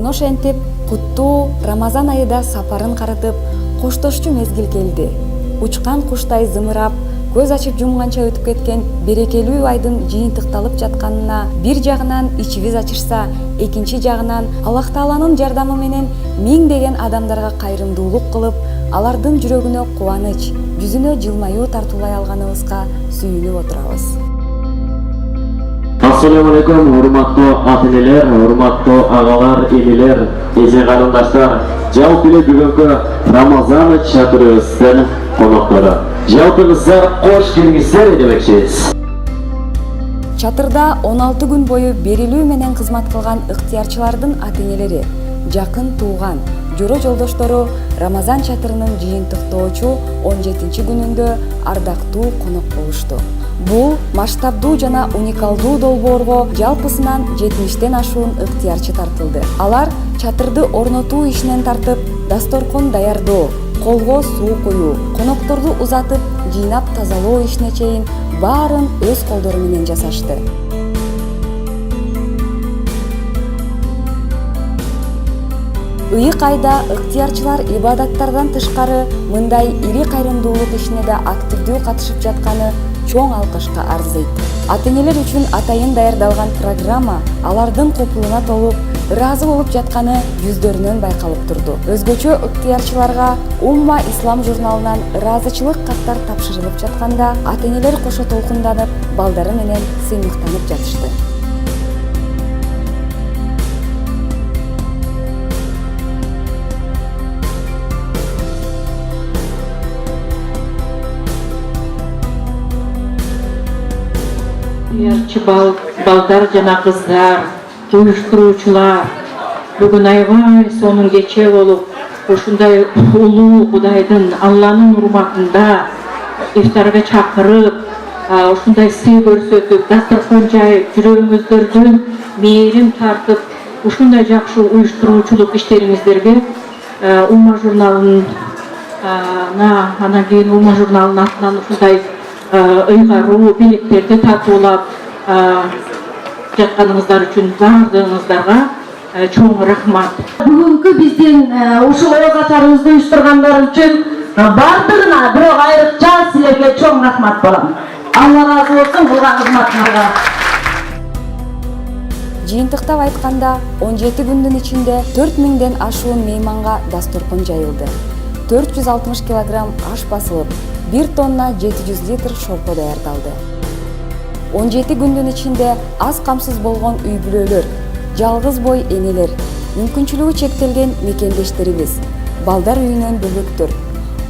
ошентип куттуу Рамазан айында сапарын карытып коштошчу мезгил келди. Учкан куштай зымырап, көз ачып жумганча өтүп кеткен берекелүү айдын жыйынтыкталып жатканына бир жагынан ичибиз ачышса, экинчи жагынан Аллах Тааланын жардамы менен миңдеген адамдарга кайрымдуулук кылып, алардын жүрөгүнө кубаныч, жүзүнө жылмаюу тартуулай алганыбызга сүйүнүп отурабыз. Assalamu alaikum, hurmatlı ata-eneler, hurmatlı ağalar, eneler, eje qarindaşlar. Жалпы эле бүгүнкү Рамазан чатырыбыздын коноктору. Жалпыңызга кош келиңиздер демекчибиз. Чатырда 16 күн бою берилүү менен кызмат кылган ыктыярчылардын ата-энелери, жакын тууган, жора жолдоштору Рамазан чатырынын жыйынтыктоочу 17 күнүндө ардактуу конок болушту. Бул масштабдуу жана уникалдуу долбоорго жалпысынан 70ден ашуун ыктыярчы тартылды. Алар чатырды орнотуу ишинен тартып, дасторкон даярдоо, колго суу коюу, конокторду узатып, жыйнап тазалоо ишине чейин баарын өз колдору менен жасашты. Ыйык айда ыктыярчылар ибадаттардан тышкары мындай ири кайрымдуулук ишине да активдүү катышып жатканы чоң алкышка арзыйт. Ата-энелер үчүн атайын даярдалган программа алардын копулуна толуп, ыраазы болуп жатканы жүздөрүнөн байкалып турду. Өзгөчө ыктыярчыларга Умма Ислам журналынан ыраазычылык каттар тапшырылып жатканда, ата-энелер кошо толкунданып, балдары менен сыймыктанып жатышты. Ыктыярчы балдар жана кыздар, уюштуруучулар бүгүн аябай сонун кече болуп, ушундай улуу Кудайдын, Алланын урматында ифтарга чакырып, ушундай сый көрсөтүп, дасторкон жайып, жүрөгүңүздөрдөн мээрим тартып, ушундай жакшы уюштуруучулук иштериңиздерге Умма журналынын анан кийин Умма журналынын атынан ушундай ыйгаруу билектерди татуулап жатканыңыздар үчүн баардыгыңыздарга чоң рахмат. Бүгүнкү биздин ушул ооз ачарыбызды уюштургандар үчүн баардыгына бирок айрыкча силерге чоң рахмат болом. Алла разы болсун кылган кызматыңарга. Жыйынтыктап айтканда, 17 күндүн ичинде 4000ден ашуун мейманга дасторкон жайылды. 460 килограмм аш басылып, 1 тонна 700 литр шорпо даярдалды. 17 күндүн ичинде аз камсыз болгон үй бүлөлөр, жалгыз бой энелер, мүмкүнчүлүгү чектелген мекендештерибиз, балдар үйүнөн бөлөктөр,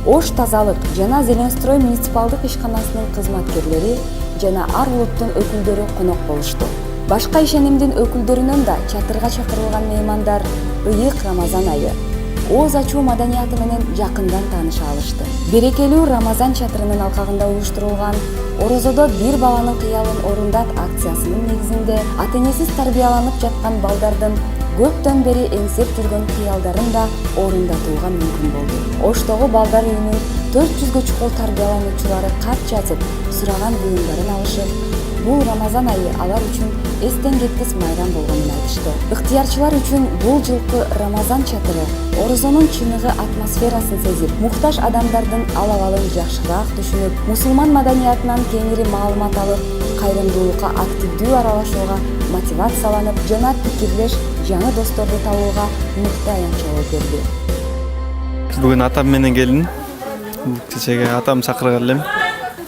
Ош тазалык жана Зеленстрой муниципалдык ишканасынын кызматкерлери жана ар улуттун өкүлдөрү конок болушту. Башка ишенимдин өкүлдөрүнөн да чатырга чакырылган меймандар ыйык Рамазан айы, ооз ачуу маданияты менен жакындан тааныша алышты. Берекелүү Рамазан чатырынын алкагында уюштурулган Орозодо бир баланын кыялын орундат акциясынын негизинде ата-энесиз тарбияланып жаткан балдардын көптөн бери эңсеп жүргөн кыялдарын да орундатууга мүмкүн болду. Оштогу балдар үйүнүн 400гө чукул тарбиялануучулары кат жазып, сураган буюмдарын алышып, бул Рамазан айы алар үчүн эстен кеткис майрам болгонун айтышты. Ыктыярчылар үчүн бул жылкы Рамазан чатыры Орозонун чыныгы атмосферасын сезип, муктаж адамдардын ал-абалын жакшыраак түшүнүп, мусулман маданиятынан кеңири маалымат алып, кайрымдуулукка активдүү аралашууга мотивацияланып, жана пикирлеш, жаңы досторду табууга мыкты аянтча болуп берди. Бүгүн атам менен келдим. Кечеге атам чакырган элем.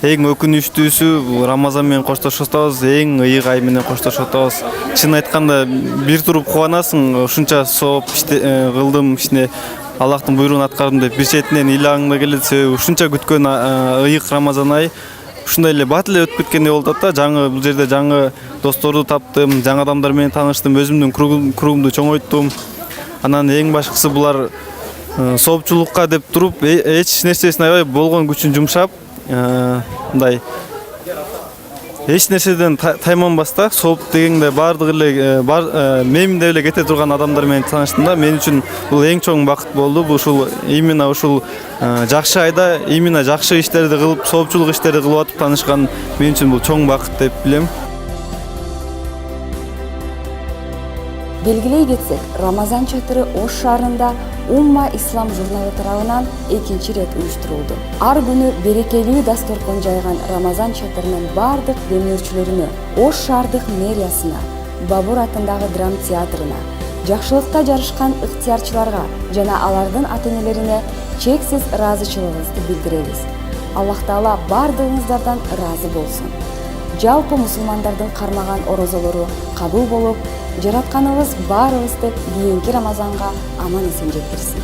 Эң өкүнүчтүүсү бул Рамазан менен коштошуп атабыз, эң ыйык ай менен коштошуп атабыз. Чын айтканда бир туруп кубанасың, ушунча сооп кылдым, ишине Аллахтын буйругун аткардым деп бир четинен ыйлагың да келет. Себеби ушунча күткөн ыйык Рамазан ай ушундай эле бат эле өтүп кеткендей болуп атат да. Жаңы бул жерде жаңы досторду таптым, жаңы адамдар менен тааныштым, өзүмдүн кругумду чоңойттум. Анан эң башкысы булар соопчулукка деп туруп эч нерсесин аябай болгон күчүн жумшап, мындай эч нерседен тайманбаста сооп дегенде баардыгы эле мемде эле кете турган адамдар менен тааныштым да. Мен үчүн бул эң чоң бакыт болду. Ушул именно ушул жакшы айда именно жакшы иштерди кылып, соопчулук иштерди кылып атып таанышкан мен үчүн бул чоң бакыт деп билем. Белгилей кетсек, Рамазан чатыры Ош шаарында Умма Ислам журналы тарабынан экинчи ирет уюштурулду. Ар күнү берекелүү дасторкон жайган Рамазан чатырынын бардык демөөрчүлөрүнө, Ош шаардык мэриясына, Бабур атындагы драм театрына, жакшылыкта жарышкан ыктыярчыларга жана алардын ата-энелерине чексиз ыраазычылыгыбызды билдиребиз. Аллах Таала бардыгыңыздардан ыраазы болсун. Жалпы мусулмандардын кармаган орозолору кабыл болуп, жаратканыбыз баарыбызды кийинки Рамазанга аман эсен жеткирсин.